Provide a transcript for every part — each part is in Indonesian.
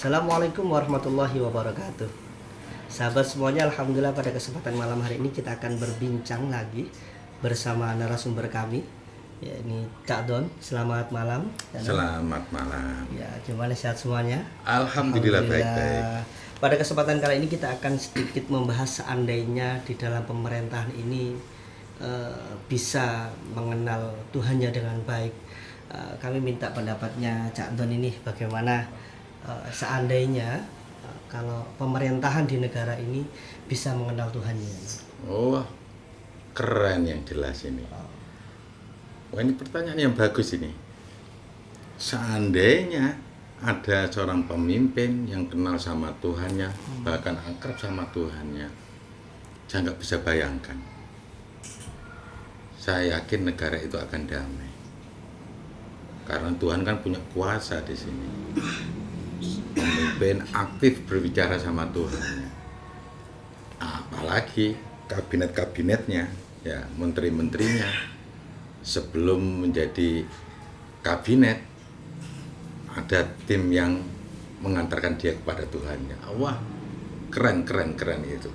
Assalamualaikum warahmatullahi wabarakatuh. Sahabat semuanya, alhamdulillah pada kesempatan malam hari ini kita akan berbincang lagi bersama narasumber kami, yakni Cak Don. Selamat malam. Selamat malam. Ya, gimana sehat semuanya? Alhamdulillah baik-baik. Pada kesempatan kali ini kita akan sedikit membahas seandainya di dalam pemerintahan ini bisa mengenal Tuhannya dengan baik. Kami minta pendapatnya Cak Don ini bagaimana seandainya kalau pemerintahan di negara ini bisa mengenal Tuhannya. Oh, keren yang jelas ini. Wah, ini pertanyaan yang bagus ini. Seandainya ada seorang pemimpin yang kenal sama Tuhannya, bahkan akrab sama Tuhannya, saya nggak bisa bayangkan. Saya yakin negara itu akan damai. Karena Tuhan kan punya kuasa di sini. Pemimpin aktif berbicara sama Tuhannya. Apalagi kabinet-kabinetnya, ya menteri-menterinya, sebelum menjadi kabinet ada tim yang mengantarkan dia kepada Tuhannya. Wah, keren itu.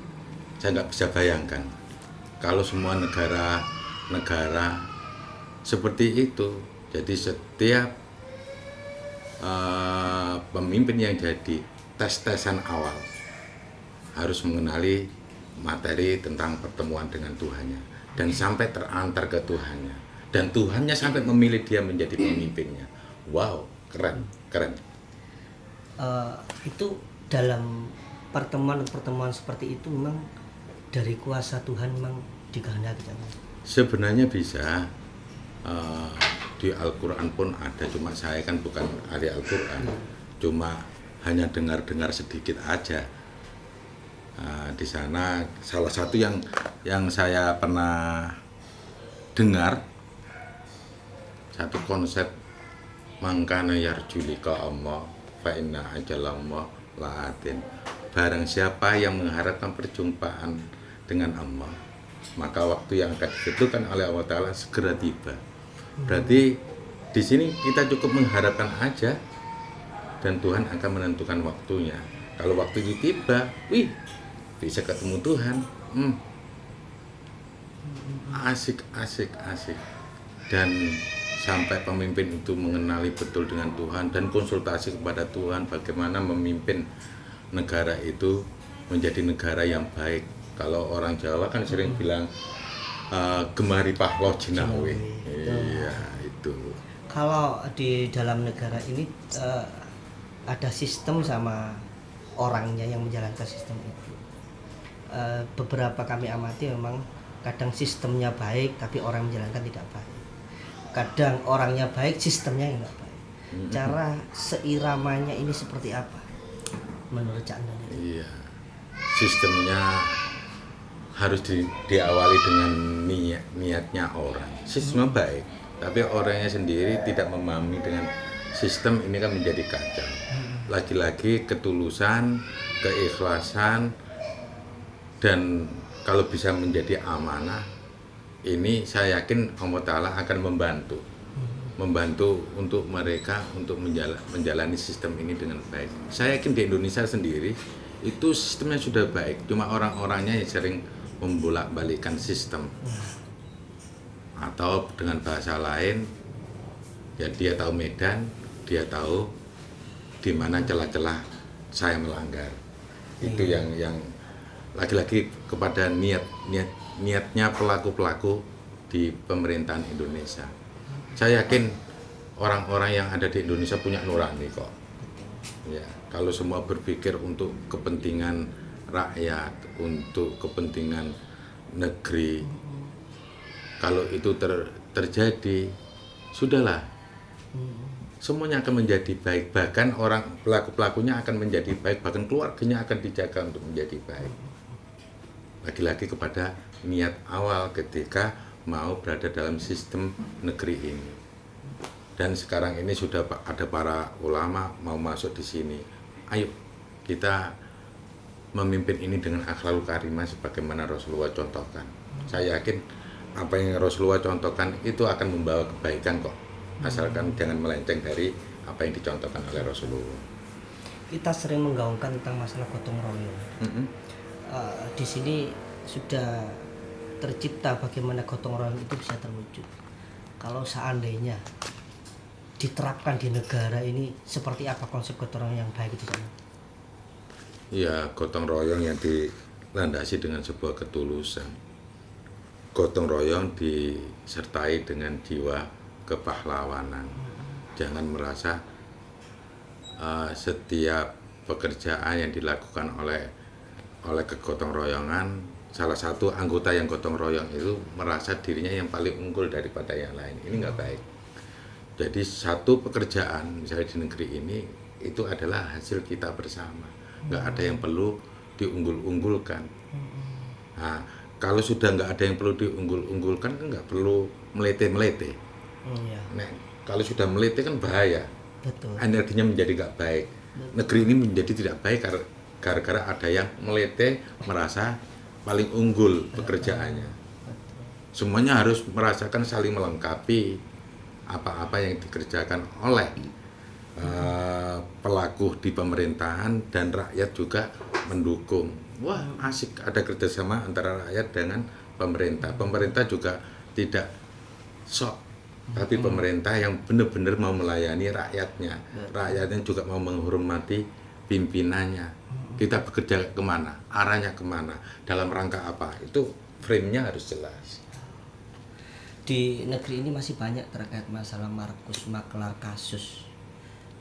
Saya nggak bisa bayangkan kalau semua negara seperti itu. Jadi setiap pemimpin yang jadi tes-tesan awal harus mengenali materi tentang pertemuan dengan Tuhannya dan sampai terantar ke Tuhannya dan Tuhannya sampai memilih dia menjadi pemimpinnya. Wow, keren. Itu dalam pertemuan seperti itu memang dari kuasa Tuhan memang dikehendaki. Sebenarnya bisa. Di Al-Quran pun ada, cuma saya kan bukan ahli Al-Quran, cuma hanya dengar sedikit aja. Di sana salah satu yang saya pernah dengar, satu konsep mangkana yarjulika Allah fa inna ajalallah la'atin. Barang siapa yang mengharapkan perjumpaan dengan Allah, maka waktu yang akan ditentukan oleh Allah Ta'ala segera tiba. Berarti di sini kita cukup mengharapkan aja dan Tuhan akan menentukan waktunya. Kalau waktu itu tiba, bisa ketemu Tuhan. Asik. Dan sampai pemimpin itu mengenali betul dengan Tuhan dan konsultasi kepada Tuhan bagaimana memimpin negara itu menjadi negara yang baik. Kalau orang Jawa kan sering bilang gemari pahlo jinawe. Iya, itu. Kalau di dalam negara ini ada sistem sama orangnya yang menjalankan sistem itu. Beberapa kami amati memang kadang sistemnya baik tapi orang menjalankan tidak baik. Kadang orangnya baik, sistemnya tidak baik. Cara seiramanya ini seperti apa menurut Cak Anda? Iya. Sistemnya harus diawali dengan niatnya orang. Sistemnya baik, tapi orangnya sendiri tidak memahami dengan sistem ini kan menjadi kacau. Lagi-lagi ketulusan, keikhlasan, dan kalau bisa menjadi amanah, ini saya yakin Allah Ta'ala akan membantu untuk mereka untuk menjalani sistem ini dengan baik. Saya yakin di Indonesia sendiri itu sistemnya sudah baik, cuma orang-orangnya yang sering membolak-balikan sistem. Atau dengan bahasa lain, ya dia tahu medan, dia tahu di mana celah-celah saya melanggar. Itu yang lagi-lagi kepada niatnya pelaku-pelaku di pemerintahan Indonesia. Saya yakin orang-orang yang ada di Indonesia punya nurani kok. Ya, kalau semua berpikir untuk kepentingan rakyat, untuk kepentingan negeri, kalau itu terjadi, sudahlah, semuanya akan menjadi baik. Bahkan orang pelaku-pelakunya akan menjadi baik, bahkan keluarganya akan dijaga untuk menjadi baik. Lagi-lagi kepada niat awal ketika mau berada dalam sistem negeri ini. Dan sekarang ini sudah ada para ulama mau masuk di sini. Ayo kita memimpin ini dengan akhlakul karimah sebagaimana Rasulullah contohkan. Saya yakin apa yang Rasulullah contohkan itu akan membawa kebaikan kok. Asalkan jangan melenceng dari apa yang dicontohkan oleh Rasulullah. kita sering menggaungkan tentang masalah gotong royong. Mm-mm. Di sini sudah tercipta bagaimana gotong royong itu bisa terwujud. Kalau seandainya diterapkan di negara ini, seperti apa konsep gotong royong yang baik itu? Ya, gotong royong yang dilandasi dengan sebuah ketulusan. Gotong royong disertai dengan jiwa kepahlawanan. Jangan merasa setiap pekerjaan yang dilakukan oleh kegotong royongan, salah satu anggota yang gotong royong itu merasa dirinya yang paling unggul daripada yang lain. Ini nggak baik. Jadi satu pekerjaan misalnya di negeri ini itu adalah hasil kita bersama. Nggak ada yang perlu diunggul-unggulkan. Nah, kalau sudah nggak ada yang perlu diunggul-unggulkan kan nggak perlu melete-melete. Iya. Nah, kalau sudah melete kan bahaya. Betul. Energinya menjadi nggak baik. Negeri ini menjadi tidak baik gara-gara ada yang melete merasa paling unggul pekerjaannya. Semuanya harus merasakan saling melengkapi apa-apa yang dikerjakan oleh pelaku di pemerintahan dan rakyat juga mendukung. Wah, asik ada kerjasama antara rakyat dengan pemerintah. Pemerintah juga tidak sok, tapi pemerintah yang benar-benar mau melayani rakyatnya. Rakyatnya juga mau menghormati pimpinannya. Kita bekerja kemana, arahnya kemana, dalam rangka apa, itu frame-nya harus jelas. Di negeri ini masih banyak terkait masalah Markus Maklar kasus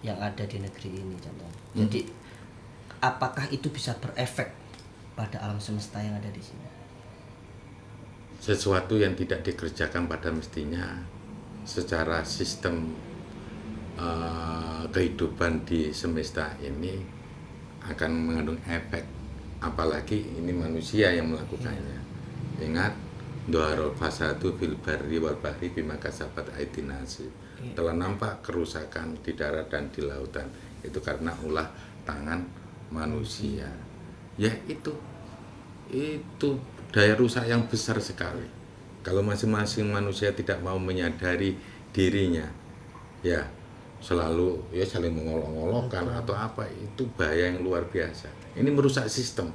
yang ada di negeri ini, contoh. Jadi apakah itu bisa berefek pada alam semesta yang ada di sini? Sesuatu yang tidak dikerjakan pada mestinya secara sistem kehidupan di semesta ini akan mengandung efek, apalagi ini manusia yang melakukannya. Ingat, Dhaharul fasadu fil barri wal bahri bima kasabat aydin nas. Telah nampak kerusakan di darat dan di lautan, itu karena ulah tangan manusia. Ya itu daya rusak yang besar sekali. Kalau masing-masing manusia tidak mau menyadari dirinya, ya selalu ya saling mengolok-olokkan atau apa, itu bahaya yang luar biasa. Ini merusak sistem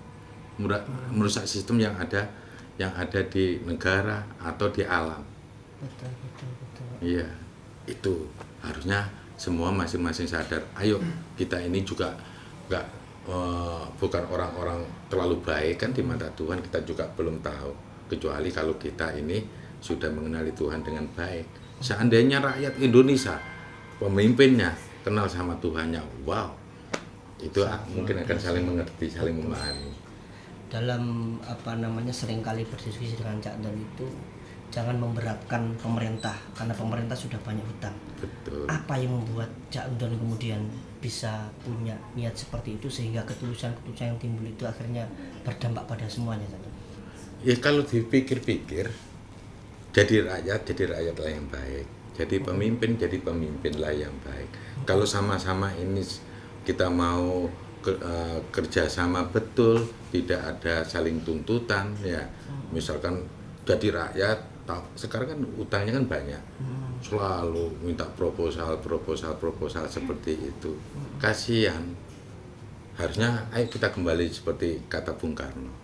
yang ada di negara atau di alam. Betul. Iya, itu harusnya semua masing-masing sadar. Ayo, kita ini juga bukan orang-orang terlalu baik kan di mata Tuhan, kita juga belum tahu, kecuali kalau kita ini sudah mengenali Tuhan dengan baik. Seandainya rakyat Indonesia, pemimpinnya kenal sama Tuhannya, wow, itu mungkin akan saling mengerti, saling memahami. Dalam seringkali berdiskusi dengan Cak Don itu, jangan memberatkan pemerintah karena pemerintah sudah banyak hutang. Betul. Apa yang membuat Cak Don kemudian bisa punya niat seperti itu sehingga ketulusan yang timbul itu akhirnya berdampak pada semuanya, Cak Don? Ya kalau dipikir-pikir, jadi rakyatlah yang baik, jadi pemimpinlah yang baik. Kalau sama-sama ini kita mau kerjasama betul, tidak ada saling tuntutan, ya misalkan jadi rakyat, sekarang kan utangnya kan banyak, selalu minta proposal seperti itu, kasihan. Harusnya ayo kita kembali seperti kata Bung Karno,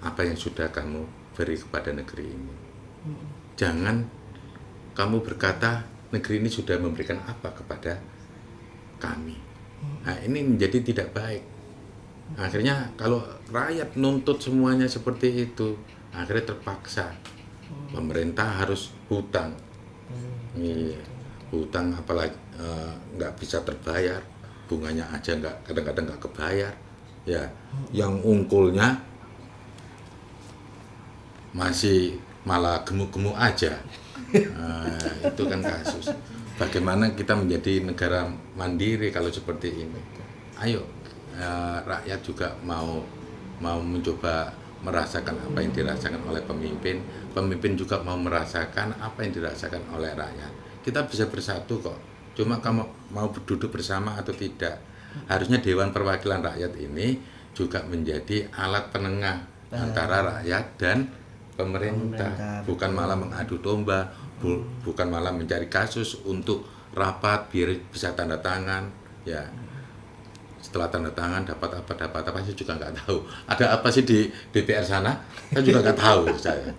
apa yang sudah kamu beri kepada negeri ini. Jangan kamu berkata negeri ini sudah memberikan apa kepada kami. Nah, ini menjadi tidak baik. Akhirnya kalau rakyat nuntut semuanya seperti itu, akhirnya terpaksa pemerintah harus hutang. Iya, hutang apalagi nggak bisa terbayar, bunganya aja kadang-kadang nggak kebayar. Ya, yang ungkulnya masih malah gemuk-gemuk aja. Itu kan kasus. Bagaimana kita menjadi negara mandiri kalau seperti ini? Ayo, rakyat juga mau mencoba merasakan apa yang dirasakan oleh pemimpin. Pemimpin juga mau merasakan apa yang dirasakan oleh rakyat. Kita bisa bersatu kok. Cuma kamu mau duduk bersama atau tidak. Harusnya Dewan Perwakilan Rakyat ini juga menjadi alat penengah antara rakyat dan pemerintah. Bukan malah mengadu domba, bukan malah mencari kasus untuk rapat biar bisa tanda tangan. Ya, setelah tanda tangan dapat apa saya juga nggak tahu. Ada apa sih di DPR sana? Saya juga nggak tahu saya.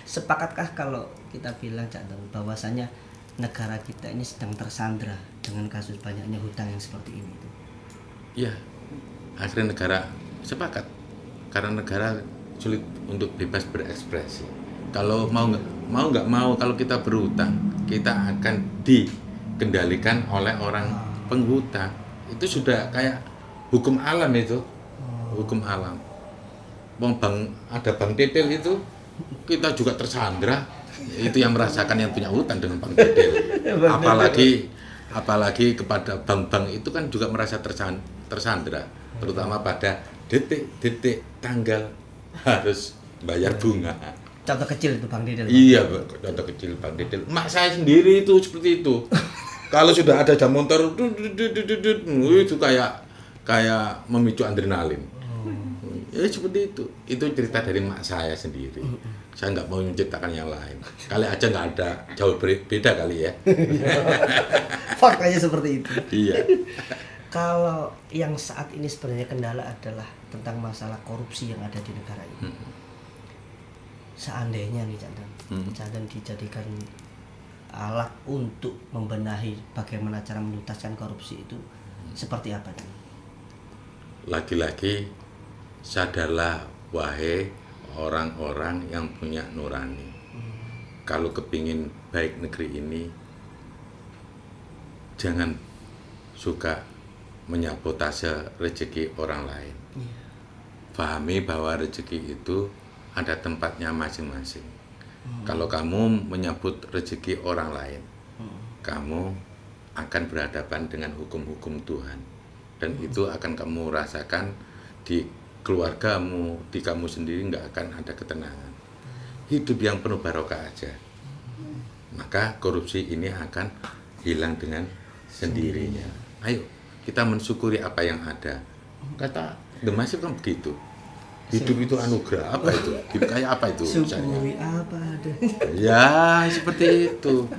Sepakatkah kalau kita bilang Cak Don bahwasanya negara kita ini sedang tersandra dengan kasus banyaknya hutang yang seperti ini tuh? Iya, akhirnya negara sepakat karena negara sulit untuk bebas berekspresi. Kalau nggak mau kalau kita berhutang, kita akan dikendalikan oleh orang penghutang. Itu sudah kayak hukum alam itu, hukum alam. Ada bank titil itu, kita juga tersandra. Itu yang merasakan yang punya hutang dengan bank titil. Apalagi kepada bank-bank itu kan juga merasa tersandra, terutama pada detik-detik tanggal harus bayar bunga. Contoh kecil itu Bang Didel. Iya, contoh kecil Bang Didel. Mak saya sendiri itu seperti itu. Kalau sudah ada jam motor, itu kayak memicu adrenalin. Ya seperti itu. Itu cerita dari mak saya sendiri. Saya nggak mau menceritakan yang lain. Kali aja nggak ada, jauh beda kali ya. Faktanya seperti itu. Iya. Kalau yang saat ini sebenarnya kendala adalah tentang masalah korupsi yang ada di negara ini. Seandainya nih Cak Don dijadikan alat untuk membenahi bagaimana cara menuntaskan korupsi itu, seperti apa Cak? Lagi-lagi sadarlah wahai orang-orang yang punya nurani. Kalau kepingin baik negeri ini, jangan suka menyabotase rezeki orang lain. Pahami bahwa rezeki itu ada tempatnya masing-masing. Kalau kamu menyambut rezeki orang lain, kamu akan berhadapan dengan hukum-hukum Tuhan. Dan itu akan kamu rasakan di keluargamu, di kamu sendiri nggak akan ada ketenangan. Hidup yang penuh barokah aja. Maka korupsi ini akan hilang dengan sendirinya. Ayo, kita mensyukuri apa yang ada. Kata The Massive kan begitu. Hidup itu anugerah. Apa itu? Hidup kayak apa itu? Syukuri apa ada. Ya, seperti itu.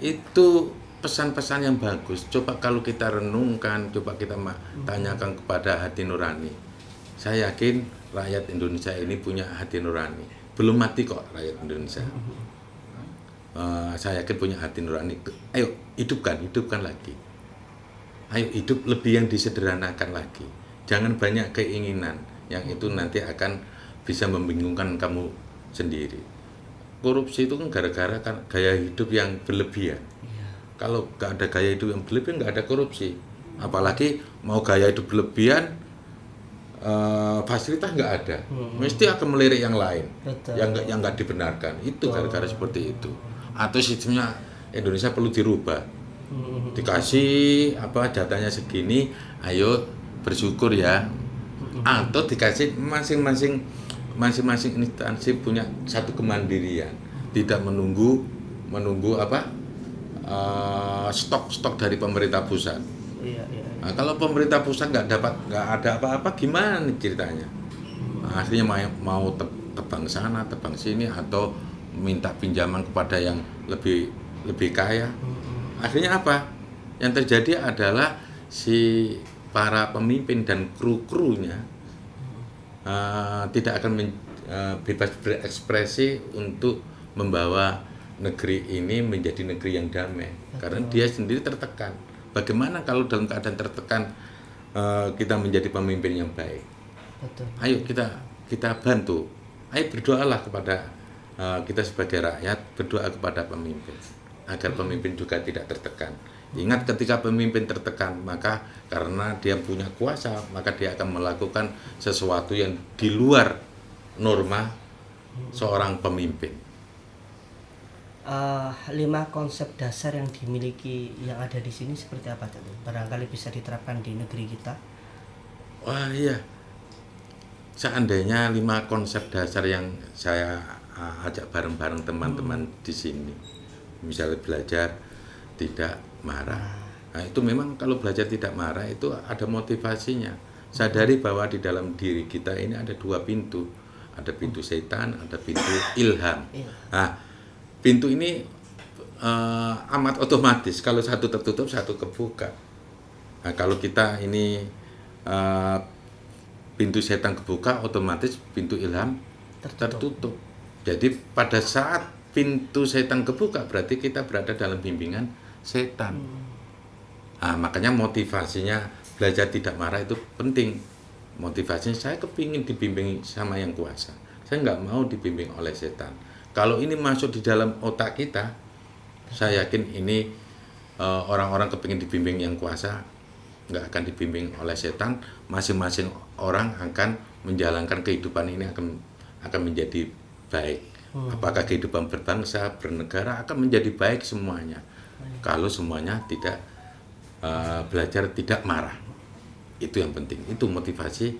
Itu pesan-pesan yang bagus. Coba kalau kita renungkan, coba kita tanyakan kepada hati nurani. Saya yakin rakyat Indonesia ini punya hati nurani. Belum mati kok rakyat Indonesia. Saya yakin punya hati nurani. Ayo, hidupkan lagi. Ayo hidup lebih yang disederhanakan lagi. Jangan banyak keinginan yang itu nanti akan bisa membingungkan kamu sendiri. Korupsi itu kan gara-gara kan gaya hidup yang berlebihan. Kalau nggak ada gaya hidup yang berlebihan, nggak ada korupsi. Apalagi mau gaya hidup berlebihan, fasilitas nggak ada, mesti akan melirik yang lain. Betul. yang nggak dibenarkan. Itu gara-gara seperti itu. Atau sistemnya Indonesia perlu dirubah. Dikasih jatahnya segini, ayo bersyukur ya. Atau dikasih masing-masing instansi punya satu kemandirian, tidak menunggu stok dari pemerintah pusat. Iya. Nah, kalau pemerintah pusat nggak ada apa-apa, gimana nih ceritanya? Akhirnya mau tebang sana, tebang sini, atau minta pinjaman kepada yang lebih kaya. Akhirnya apa? Yang terjadi adalah si para pemimpin dan kru-krunya tidak akan bebas berekspresi untuk membawa negeri ini menjadi negeri yang damai. Karena dia sendiri tertekan. Bagaimana kalau dalam keadaan tertekan kita menjadi pemimpin yang baik? Betul. Ayo kita bantu. Ayo berdoalah kepada kita sebagai rakyat, berdoa kepada pemimpin agar pemimpin juga tidak tertekan. Ingat, ketika pemimpin tertekan, maka karena dia punya kuasa, maka dia akan melakukan sesuatu yang di luar norma seorang pemimpin. 5 konsep dasar yang dimiliki yang ada di sini seperti apa Cak? Barangkali bisa diterapkan di negeri kita. Wah iya, seandainya 5 konsep dasar yang saya ajak bareng-bareng teman-teman di sini, misalnya belajar tidak marah. Nah itu memang kalau belajar tidak marah itu ada motivasinya. Sadari bahwa di dalam diri kita ini ada 2 pintu, ada pintu setan, ada pintu ilham. Nah, pintu ini amat otomatis, kalau satu tertutup satu kebuka. Nah, kalau kita ini eh, pintu setan kebuka, otomatis pintu ilham tertutup. Jadi pada saat pintu setan kebuka berarti kita berada dalam bimbingan setan. Nah, makanya motivasinya belajar tidak marah itu penting. Motivasinya saya kepingin dibimbing sama yang kuasa. Saya nggak mau dibimbing oleh setan. Kalau ini masuk di dalam otak kita, saya yakin ini orang-orang kepingin dibimbing yang kuasa, nggak akan dibimbing oleh setan. Masing-masing orang akan menjalankan kehidupan ini akan menjadi baik. Apakah kehidupan berbangsa, bernegara akan menjadi baik semuanya. Kalau semuanya tidak belajar tidak marah. Itu yang penting. Itu motivasi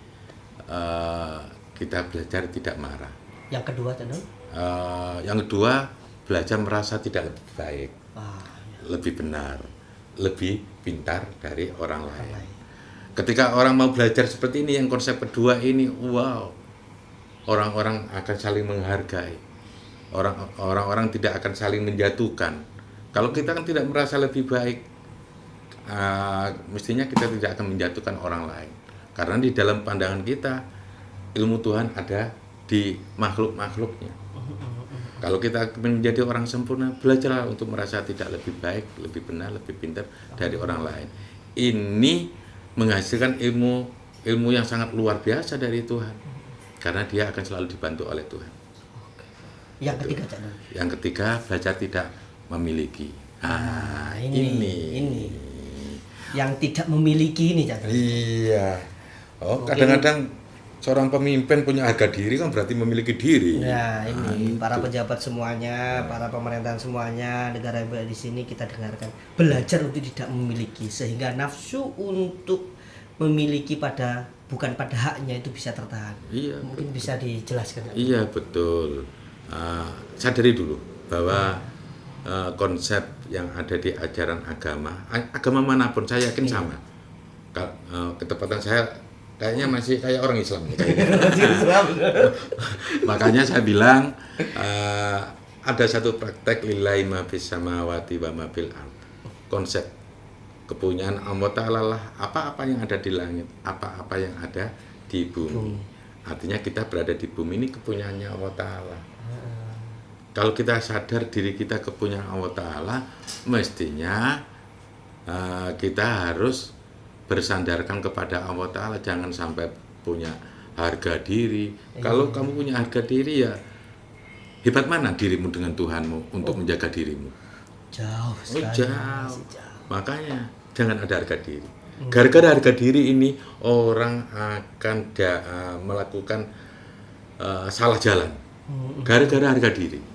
kita belajar tidak marah. Yang kedua, Cendol? Yang kedua, belajar merasa tidak lebih baik, Ya. lebih benar, lebih pintar dari orang lain. Ketika orang mau belajar seperti ini, yang konsep kedua ini, wow, orang-orang akan saling menghargai. Orang-orang tidak akan saling menjatuhkan. Kalau kita kan tidak merasa lebih baik, mestinya kita tidak akan menjatuhkan orang lain. Karena di dalam pandangan kita, ilmu Tuhan ada di makhluk-makhluknya. Kalau kita menjadi orang sempurna, belajarlah untuk merasa tidak lebih baik, lebih benar, lebih pintar dari orang lain. Ini menghasilkan ilmu yang sangat luar biasa dari Tuhan. Karena dia akan selalu dibantu oleh Tuhan. Yang ketiga, Cendol? Yang ketiga, belajar tidak memiliki. Ini. Yang tidak memiliki ini, Cendol. Iya. Kadang-kadang seorang pemimpin punya harga diri kan berarti memiliki diri. Nah, ini para pejabat semuanya, para pemerintahan semuanya, negara di sini kita dengarkan belajar untuk tidak memiliki, sehingga nafsu untuk memiliki bukan pada haknya itu bisa tertahan. Iya. Mungkin bisa dijelaskan. Iya, betul. Sadari dulu bahwa konsep yang ada di ajaran agama manapun saya yakin sama. Ketepatan saya kayaknya masih kayak orang Islam nih. Makanya saya bilang ada satu praktek lillahi ma fis samawati wa ma fil ard. Konsep kepunyaan Allah Ta'ala lah apa-apa yang ada di langit, apa-apa yang ada di bumi. Artinya kita berada di bumi ini kepunyaannya Allah Ta'ala. Kalau kita sadar diri kita kepunyaan Allah Ta'ala, mestinya kita harus bersandarkan kepada Allah Ta'ala. Jangan sampai punya harga diri. Kalau kamu punya harga diri, ya hebat mana dirimu dengan Tuhanmu untuk menjaga dirimu? Jauh sekali. Jauh. Makanya jangan ada harga diri. Gara-gara harga diri ini orang akan melakukan salah jalan. Gara-gara harga diri.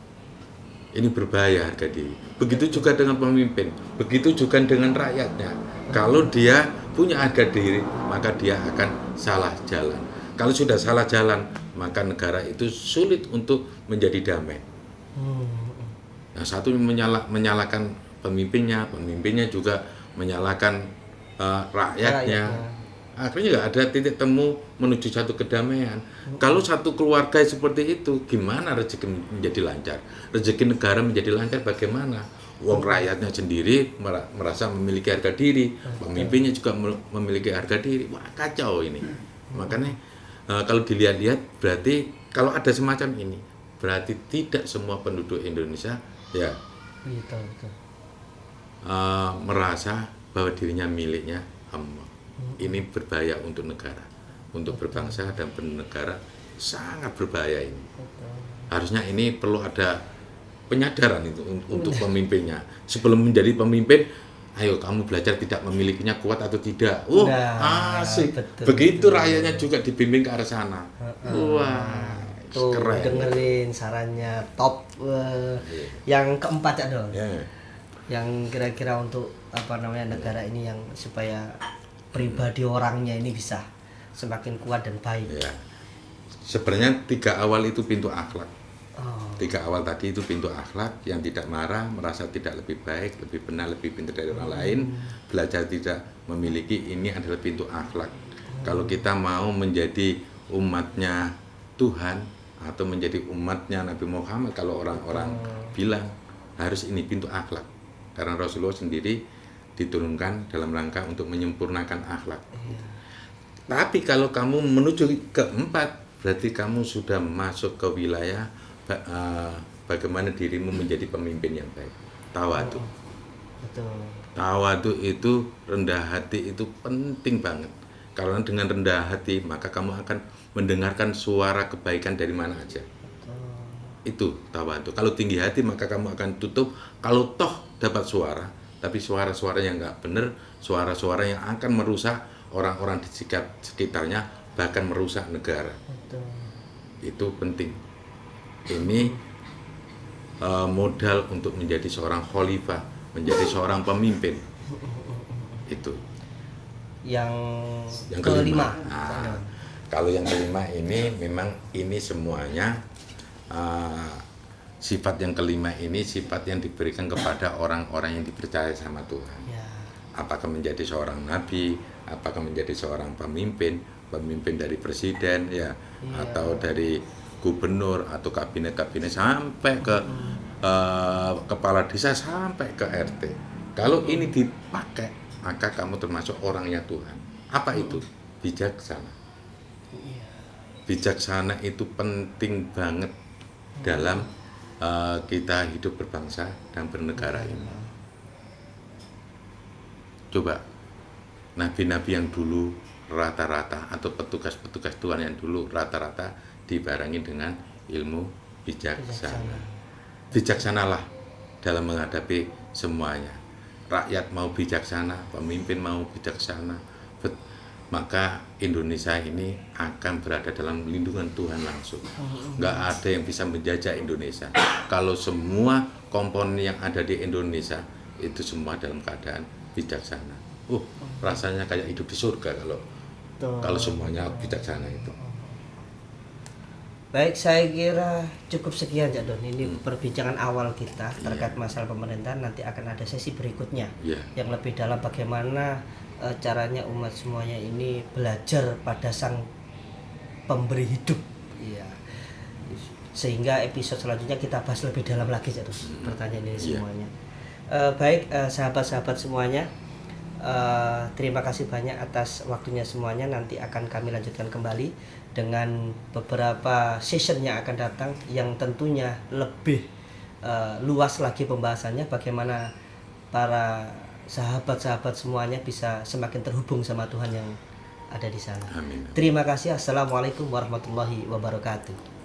Ini berbahaya harga diri. Begitu juga dengan pemimpin, begitu juga dengan rakyatnya. Kalau dia punya harga diri, maka dia akan salah jalan. Kalau sudah salah jalan, maka negara itu sulit untuk menjadi damai. Nah, satu menyalahkan pemimpinnya juga menyalahkan rakyatnya. Akhirnya nggak ada titik temu menuju satu kedamaian. Kalau satu keluarga seperti itu, gimana rezeki menjadi lancar? Rezeki negara menjadi lancar bagaimana? Wong rakyatnya sendiri merasa memiliki harga diri, pemimpinnya juga memiliki harga diri. Wah, kacau ini. Makanya kalau dilihat-lihat berarti kalau ada semacam ini, berarti tidak semua penduduk Indonesia ya merasa bahwa dirinya miliknya Allah. Ini berbahaya untuk negara, untuk berbangsa dan bernegara, sangat berbahaya ini. Harusnya ini perlu ada penyadaran itu untuk pemimpinnya. Sebelum menjadi pemimpin, ayo kamu belajar tidak memilikinya kuat atau tidak. Asik. Begitu rakyatnya juga dibimbing ke arah sana. Wah, tuh, keren. Dengerin sarannya top. Yang keempat ya dong. Yang kira-kira untuk negara ini yang supaya pribadi orangnya ini bisa semakin kuat dan baik. Ya. Sebenarnya 3 awal itu pintu akhlak. 3 awal tadi itu pintu akhlak, yang tidak marah, merasa tidak lebih baik, lebih benar, lebih pintar dari orang lain, belajar tidak memiliki, ini adalah pintu akhlak. Kalau kita mau menjadi umatnya Tuhan atau menjadi umatnya Nabi Muhammad, kalau orang-orang bilang harus ini pintu akhlak. Karena Rasulullah sendiri diturunkan dalam rangka untuk menyempurnakan akhlak. Tapi kalau kamu menuju ke 4, berarti kamu sudah masuk ke wilayah bagaimana dirimu menjadi pemimpin yang baik. Tawadu. Betul. Tawadu itu, rendah hati itu penting banget. Karena dengan rendah hati maka kamu akan mendengarkan suara kebaikan dari mana aja. Itu tawadu. Kalau tinggi hati maka kamu akan tutup. Kalau toh dapat suara, tapi suara-suara yang nggak benar, suara-suara yang akan merusak orang-orang di sekitarnya, bahkan merusak negara. Betul. Itu penting. Ini modal untuk menjadi seorang khalifah, menjadi seorang pemimpin. Itu Yang kelima. kelima. Nah, kalau yang kelima ini memang ini semuanya sifat yang kelima ini sifat yang diberikan kepada orang-orang yang dipercaya sama Tuhan. Ya. Apakah menjadi seorang nabi, apakah menjadi seorang pemimpin dari presiden ya, atau dari gubernur atau kabinet-kabinet sampai ke kepala desa sampai ke RT. Kalau ini dipakai, maka kamu termasuk orangnya Tuhan. Apa itu? Bijaksana. Bijaksana itu penting banget dalam kita hidup berbangsa dan bernegara ini. Coba nabi-nabi yang dulu rata-rata atau petugas-petugas Tuhan yang dulu rata-rata dibarengi dengan ilmu bijaksana. Bijaksanalah dalam menghadapi semuanya. Rakyat mau bijaksana, pemimpin mau bijaksana, maka Indonesia ini akan berada dalam lindungan Tuhan langsung. Nggak ada yang bisa menjajah Indonesia. Kalau semua komponen yang ada di Indonesia itu semua dalam keadaan bijaksana. Rasanya kayak hidup di surga kalau semuanya bijaksana itu. Baik, saya kira cukup sekian Cak Don. Ini perbincangan awal kita terkait masalah pemerintahan. Nanti akan ada sesi berikutnya yang lebih dalam bagaimana caranya umat semuanya ini belajar pada sang pemberi hidup. Iya. Sehingga episode selanjutnya kita bahas lebih dalam lagi Cak Don, pertanyaan ini semuanya. Baik, sahabat-sahabat semuanya, terima kasih banyak atas waktunya semuanya. Nanti akan kami lanjutkan kembali dengan beberapa session yang akan datang yang tentunya lebih luas lagi pembahasannya, bagaimana para sahabat-sahabat semuanya bisa semakin terhubung sama Tuhan yang ada di sana. Amin. Terima kasih. Assalamualaikum warahmatullahi wabarakatuh.